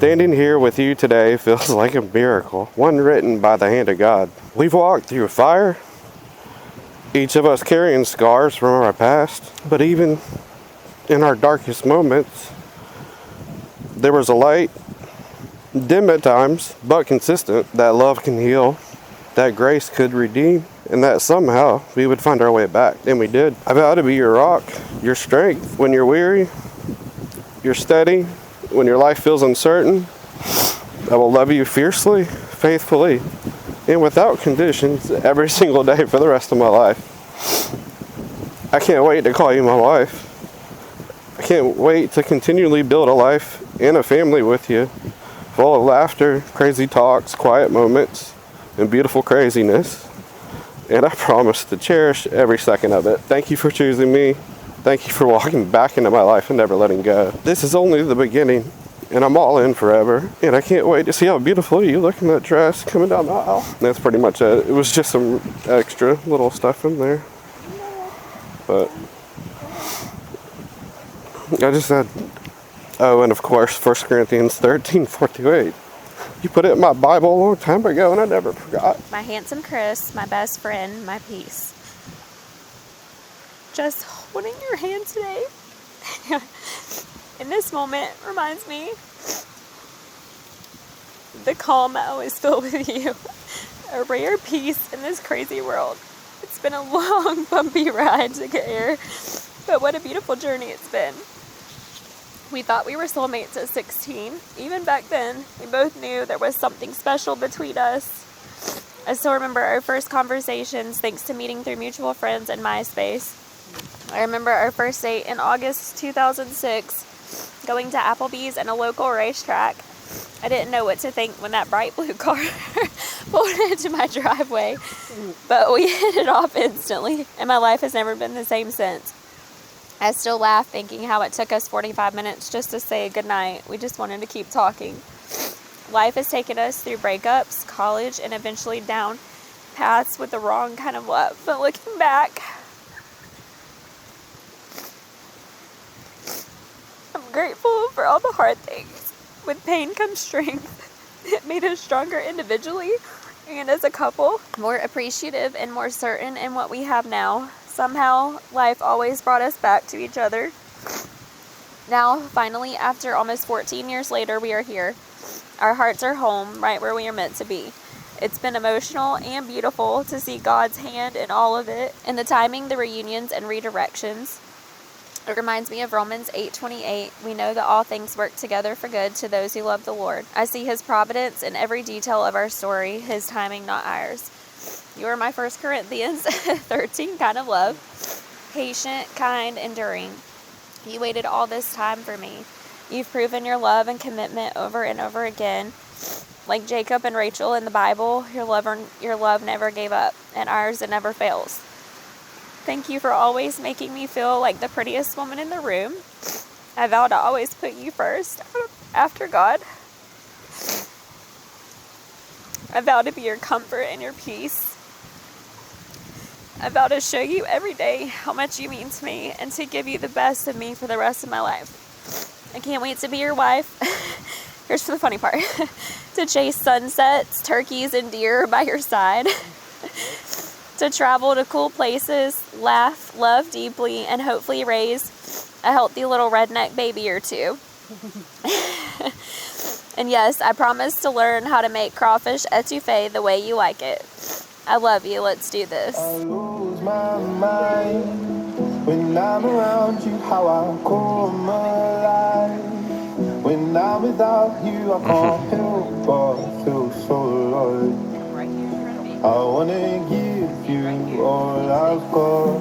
Standing here with you today feels like a miracle, one written by the hand of God. We've walked through fire, each of us carrying scars from our past, but even in our darkest moments, there was a light, dim at times, but consistent, that love can heal, that grace could redeem, and that somehow we would find our way back. And we did. I vow to be your rock, your strength when you're weary, you're steady when your life feels uncertain. I will love you fiercely, faithfully, and without conditions every single day for the rest of my life. I can't wait to call you my wife. I can't wait to continually build a life and a family with you, full of laughter, crazy talks, quiet moments, and beautiful craziness. And I promise to cherish every second of it. Thank you for choosing me. Thank you for walking back into my life and never letting go. This is only the beginning, and I'm all in forever. And I can't wait to see how beautiful you look in that dress coming down the aisle. That's pretty much it. It was just some extra little stuff in there. But I just said, oh, and of course, 1 Corinthians 13:4-8. You put it in my Bible a long time ago, and I never forgot. My handsome Chris, my best friend, my peace. Just holding your hand today in this moment reminds me the calm I always feel with you. A rare peace in this crazy world. It's been a long, bumpy ride to get here, but what a beautiful journey it's been. We thought we were soulmates at 16. Even back then, we both knew there was something special between us. I still remember our first conversations thanks to meeting through mutual friends and MySpace. I remember our first date in August 2006, going to Applebee's and a local racetrack. I didn't know what to think when that bright blue car pulled into my driveway, but we hit it off instantly, and my life has never been the same since. I still laugh thinking how it took us 45 minutes just to say goodnight. We just wanted to keep talking. Life has taken us through breakups, college, and eventually down paths with the wrong kind of love. But looking back, I'm grateful for all the hard things. With pain comes strength. It made us stronger individually and as a couple, more appreciative and more certain in what we have now. Somehow, life always brought us back to each other. Now, finally, after almost 14 years later, we are here. Our hearts are home, right where we are meant to be. It's been emotional and beautiful to see God's hand in all of it, in the timing, the reunions, and redirections. It reminds me of Romans 8:28. We know that all things work together for good to those who love the Lord. I see His providence in every detail of our story, His timing, not ours. You are my 1 Corinthians 13 kind of love. Patient, kind, enduring. You waited all this time for me. You've proven your love and commitment over and over again. Like Jacob and Rachel in the Bible, your love never gave up, and ours, it never fails. Thank you for always making me feel like the prettiest woman in the room. I vow to always put you first, after God. I vow to be your comfort and your peace. I vow to show you every day how much you mean to me and to give you the best of me for the rest of my life. I can't wait to be your wife. Here's for the funny part. To chase sunsets, turkeys, and deer by your side. To travel to cool places, laugh, love deeply, and hopefully raise a healthy little redneck baby or two. And yes, I promise to learn how to make crawfish etouffee the way you like it. I love you. Let's do this. I lose my mind when I'm around you, how I come alive. When I'm without you, I can't help but feel so alive. I wanna give you all I've got.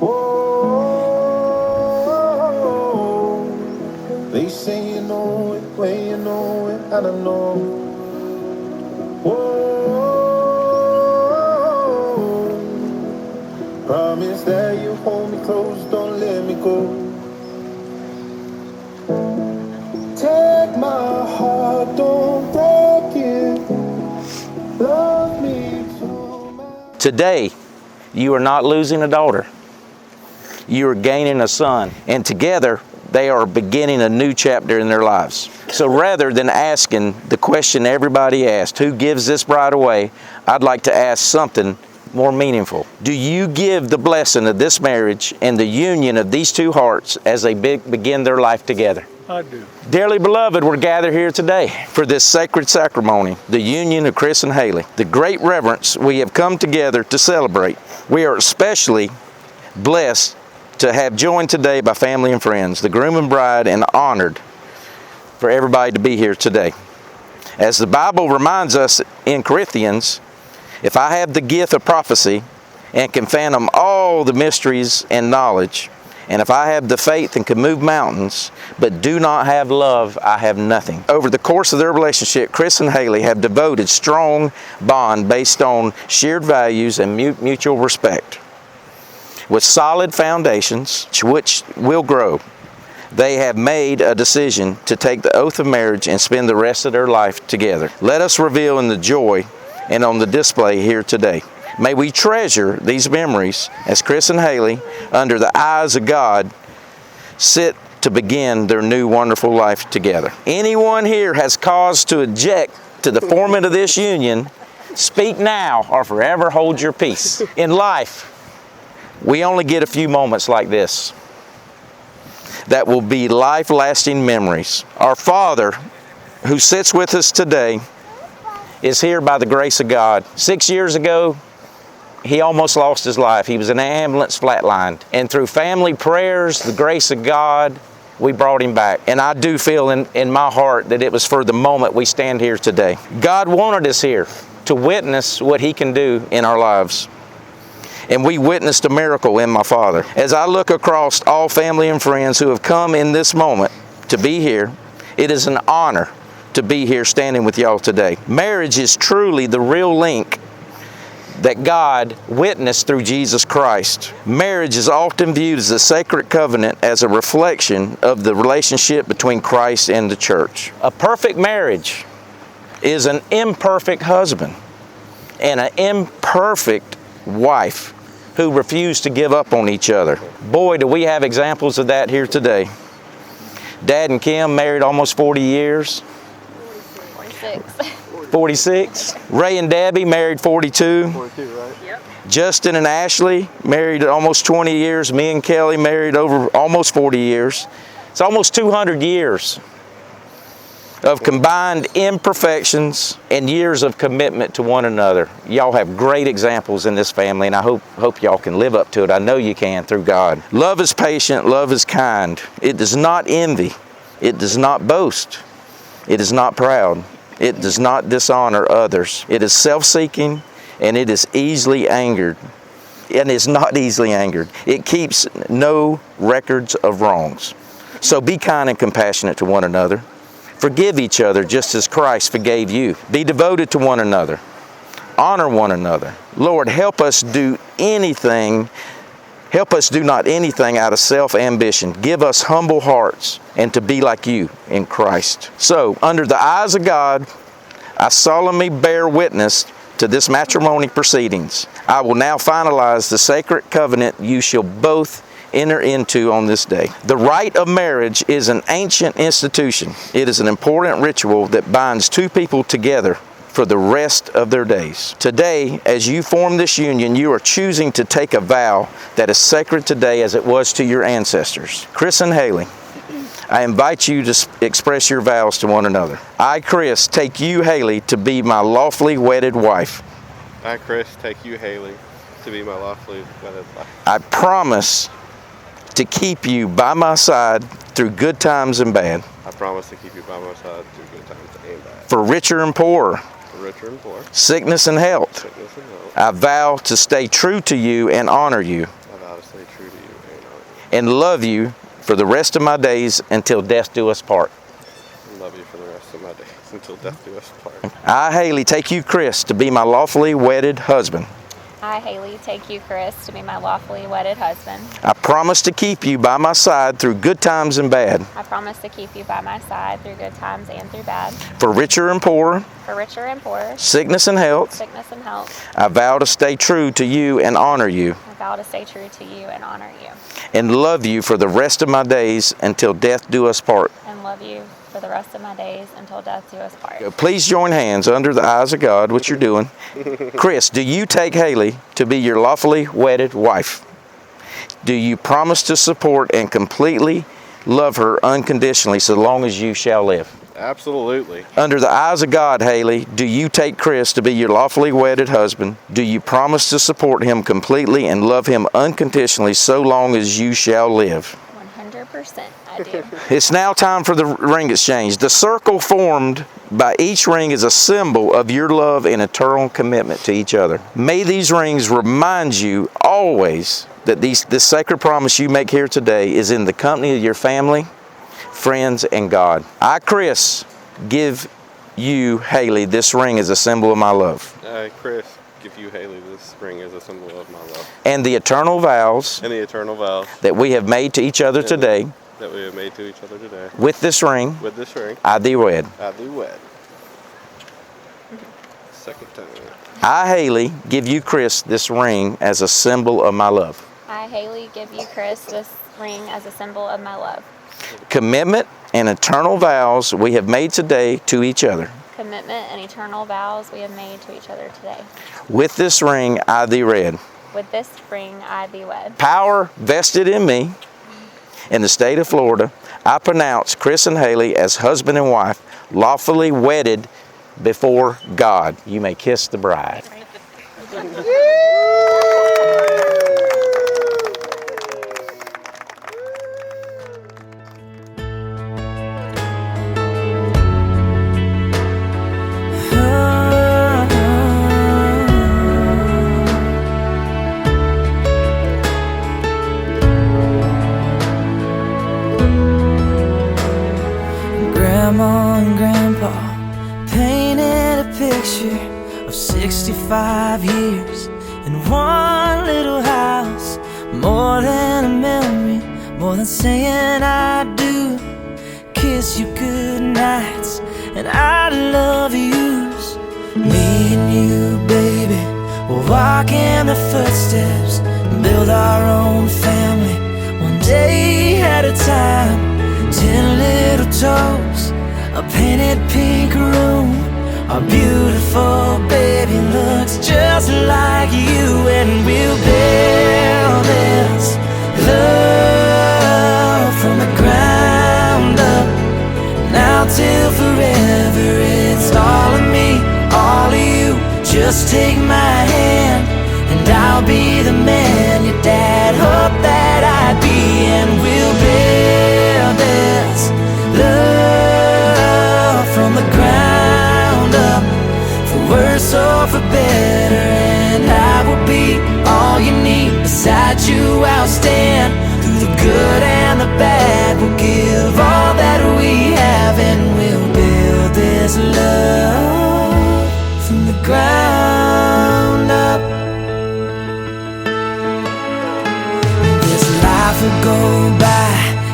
Whoa, they say you know it when you know it, and I know. Whoa. Promise that you hold me close, don't let me go. Take my heart, don't break it. Love me too much. Today, you are not losing a daughter. You are gaining a son. And together, they are beginning a new chapter in their lives. So rather than asking the question everybody asked, who gives this bride away, I'd like to ask something more meaningful. Do you give the blessing of this marriage and the union of these two hearts as they begin their life together? I do. Dearly beloved, we're gathered here today for this sacred ceremony, the union of Chris and Haley. The great reverence we have come together to celebrate. We are especially blessed to have joined today by family and friends, the groom and bride, and honored for everybody to be here today. As the Bible reminds us in Corinthians, if I have the gift of prophecy and can fathom all the mysteries and knowledge, and if I have the faith and can move mountains, but do not have love, I have nothing. Over the course of their relationship, Chris and Haley have devoted strong bond based on shared values and mutual respect. With solid foundations, which will grow, they have made a decision to take the oath of marriage and spend the rest of their life together. Let us reveal in the joy and on the display here today. May we treasure these memories as Chris and Haley, under the eyes of God, sit to begin their new wonderful life together. Anyone here has cause to object to the forming of this union, speak now or forever hold your peace. In life, we only get a few moments like this that will be life-lasting memories. Our Father, who sits with us today, is here by the grace of God. 6 years ago, he almost lost his life. He was in an ambulance, flatlined. And through family prayers, the grace of God, we brought him back. And I do feel in my heart that it was for the moment we stand here today. God wanted us here to witness what he can do in our lives. And we witnessed a miracle in my father. As I look across all family and friends who have come in this moment to be here, it is an honor to be here standing with y'all today. Marriage is truly the real link that God witnessed through Jesus Christ. Marriage is often viewed as a sacred covenant as a reflection of the relationship between Christ and the church. A perfect marriage is an imperfect husband and an imperfect wife who refuse to give up on each other. Boy, do we have examples of that here today. Dad and Kim married almost 40 years. 46. Ray and Debbie married 42. 42, right? Yep. Justin and Ashley married almost 20 years. Me and Kelly married over almost 40 years. It's almost 200 years of combined imperfections and years of commitment to one another. Y'all have great examples in this family, and I hope y'all can live up to it. I know you can through God. Love is patient, love is kind. It does not envy. It does not boast. It is not proud. It does not dishonor others. It is self-seeking, and it is easily angered. And it's not easily angered. It keeps no records of wrongs. So be kind and compassionate to one another. Forgive each other just as Christ forgave you. Be devoted to one another. Honor one another. Lord, help us do anything. Help us do not anything out of self-ambition. Give us humble hearts and to be like you in Christ. So, under the eyes of God, I solemnly bear witness to this matrimony proceedings. I will now finalize the sacred covenant you shall both enter into on this day. The rite of marriage is an ancient institution. It is an important ritual that binds two people together for the rest of their days. Today, as you form this union, you are choosing to take a vow that is sacred today as it was to your ancestors. Chris and Haley, I invite you to express your vows to one another. I, Chris, take you, Haley, to be my lawfully wedded wife. I, Chris, take you, Haley, to be my lawfully wedded wife. I promise to keep you by my side through good times and bad. I promise to keep you by my side through good times and bad. For richer and poorer. For richer and poor. Sickness and health. Sickness and health. I vow to stay true to you and honor you. I vow to stay true to you and honor you. And love you for the rest of my days until death do us part. And love you for the rest of my days until death do us part. I, Haley, take you, Chris, to be my lawfully wedded husband. I, Haley, take you, Chris, to be my lawfully wedded husband. I promise to keep you by my side through good times and bad. I promise to keep you by my side through good times and through bad. For richer and poorer. For richer and poorer. Sickness and health. Sickness and health. I vow to stay true to you and honor you. I vow to stay true to you and honor you. and love you for the rest of my days until death do us part. And love you for the rest of my days until death do us part. Please join hands under the eyes of God, what you're doing. Chris, do you take Haley to be your lawfully wedded wife? Do you promise to support and completely love her unconditionally so long as you shall live? Absolutely. Under the eyes of God, Haley, do you take Chris to be your lawfully wedded husband? Do you promise to support him completely and love him unconditionally so long as you shall live? 100% I do. It's now time for the ring exchange. The circle formed by each ring is a symbol of your love and eternal commitment to each other. May these rings remind you always that this sacred promise you make here today is in the company of your family, friends, and God. I, Chris, give you, Haley, this ring as a symbol of my love. Chris, give you, Haley, this ring as a symbol of my love. And the eternal vows And the eternal vows that we have made to each other today. that we have made to each other today. With this ring, With this ring, I thee wed. I do wed. Second time. I, Haley, give you, Chris, this ring as a symbol of my love. I, Haley, give you, Chris, this ring as a symbol of my love. Commitment and eternal vows we have made today to each other. Commitment and eternal vows we have made to each other today. With this ring, I thee wed. With this ring, I thee wed. Power vested in me in the state of Florida, I pronounce Chris and Haley as husband and wife, lawfully wedded before God. You may kiss the bride. Grandma and Grandpa painted a picture of 65 years in one little house. More than a memory, more than saying I do. Kiss you good nights and I love yous. Me and you, baby, will walk in the footsteps and build our own family, one day at a time. 10 little toes, a painted pink room. Our beautiful baby looks just like you, and we'll build this love from the ground up. Now till forever, it's all of me, all of you. Just take my hand, and I'll be the man your dad hoped that I'd be, and we'll build this love from the ground up, for worse or for better. And I will be all you need. Beside you I'll stand through the good and the bad. We'll give all that we have, and we'll build this love from the ground up. This life will go by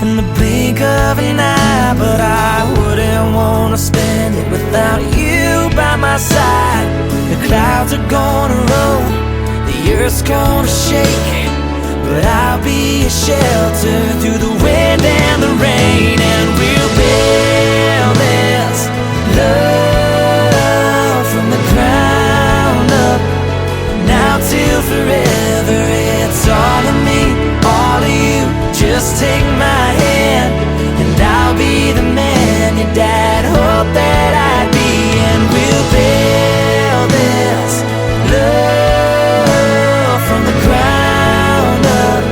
in the blink of an eye, but I wouldn't want to spend it without you by my side. The clouds are gonna roll, the earth's gonna shake, but I'll be a shelter through the wind and the rain, and we'll build this love from the ground up. Now till forever, it's all of me, all of you. Just take my hand, and I'll be the man your dad hoped that I'd be, and we'll build this love from the ground up,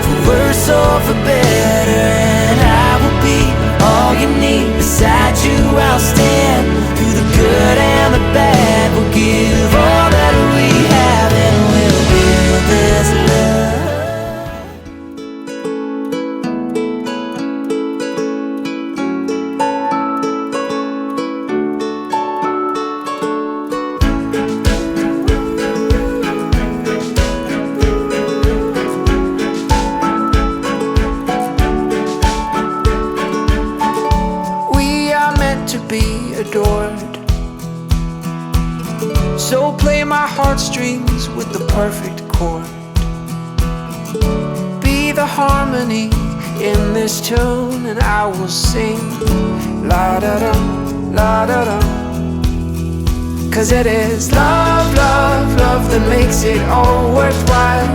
for worse or for better. And I will be all you need. Beside you I'll stand through the good and the bad. We'll give all that we have, and we'll build this love. Be adored, so play my heartstrings with the perfect chord. Be the harmony in this tune, and I will sing la da dum, la da dum. 'Cause it is love, love, love that makes it all worthwhile.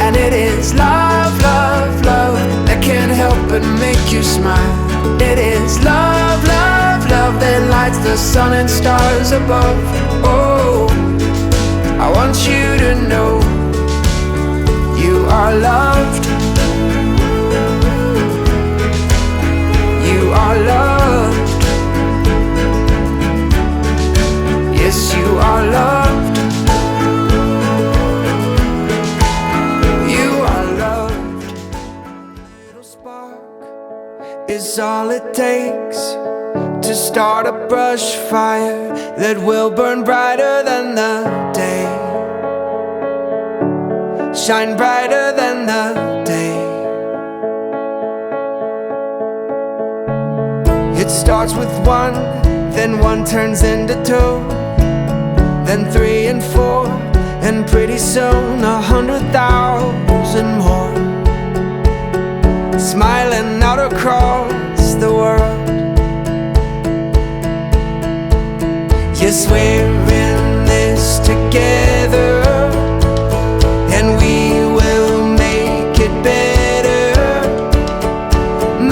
And it is love, love, love that can't help but make you smile. It is love, love, love that lights the sun and stars above. Oh, I want you to know you are loved. You are loved. Yes, you are loved. You are loved. A little spark is all it takes to start a brush fire that will burn brighter than the day. Shine brighter than the day. It starts with one, then one turns into two, then 3 and 4, and pretty soon 100,000 more, smiling out across the world. Yes, we're in this together, and we will make it better.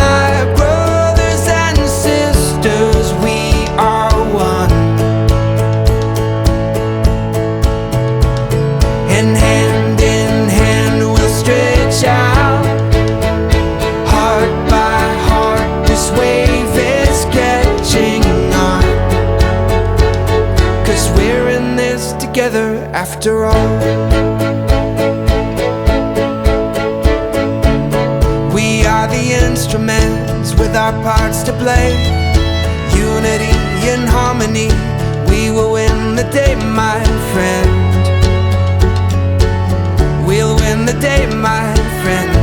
My brothers and sisters, we are one. And hand in hand we'll stretch out, heart by heart this wave is catching on. 'Cause we're in this together after all. We are the instruments with our parts to play. Unity and harmony, we will win the day, my friend. We'll win the day, my friend.